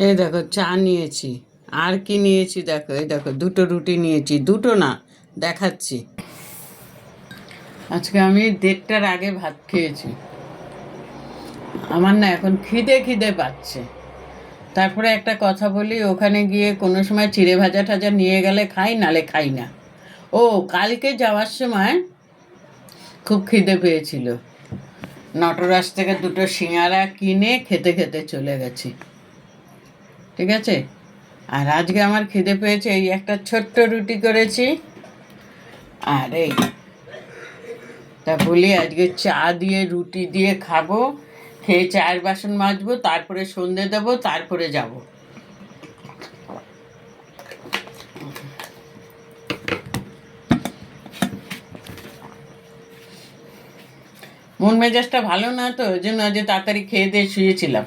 এই দেখো চা নিয়েছি। আর কি নিয়েছি দেখো, এই দেখো দুটো রুটি নিয়েছি, দুটো না, দেখাচ্ছি। আজকে আমি 1:30টার আগে ভাত খেয়েছি। আমার না এখন খিদে খিদে পাচ্ছে। তারপরে একটা কথা বলি, ওখানে গিয়ে কোনো সময় চিড়ে ভাজা টাজা নিয়ে গেলে খাই, নালে খাই না। ও, কালকে যাওয়ার সময় খুব খিদে পেয়েছিল, নটরাজ থেকে দুটো সিঙ্গারা কিনে খেতে খেতে চলে গেছি। ঠিক আছে। আর আজকে আমার খিদে পেয়েছে, এই একটা ছোট্ট রুটি করেছি। আর এই, তা বলি আজকে চা দিয়ে রুটি দিয়ে খাবো, খেয়ে চায়ের বাসন মাজবো, তারপরে সন্ধে দেবো, তারপরে যাব। মন মেজাজটা ভালো না, তো ওই জন্য আজ তাড়াতাড়ি খেয়ে দিয়ে শুয়েছিলাম।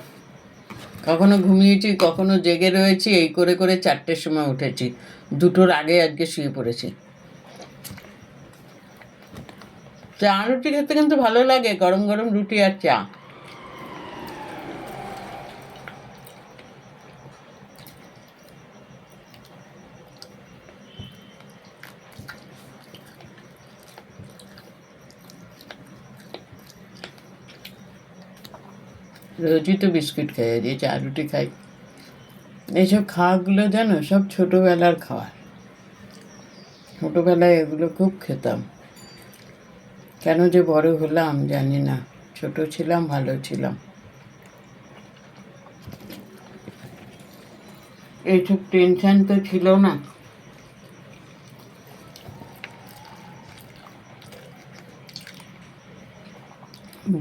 কখনো ঘুমিয়েছি, কখনো জেগে রয়েছি, এই করে করে 4টের সময় উঠেছি। 2টোর আগে আজকে শুয়ে পড়েছি। চা রুটি খেতে কিন্তু ভালো লাগে, গরম গরম রুটি আর চা। রোজই তো বিস্কুট খাই, যে চা রুটি খাই। এইসব খাওয়াগুলো জানো, সব ছোটোবেলার খাওয়া। ছোটোবেলায় এগুলো খুব খেতাম। কেন যে বড় হলাম জানি না, ছোট ছিলাম, ভালো ছিলাম। এইসব টেনশন তো ছিল না।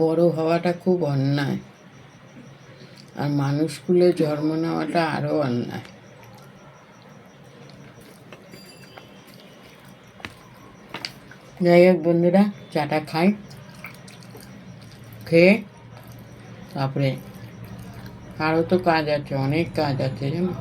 বড় হওয়াটা খুব অন্যায়, আর মানুষ কুলে জন্ম নেওয়াটা আরও অন্যায়। যাই হোক বন্ধুরা, চাটা খাই, খেয়ে তারপরে আরও তো কাজ আছে, অনেক কাজ আছে জানো।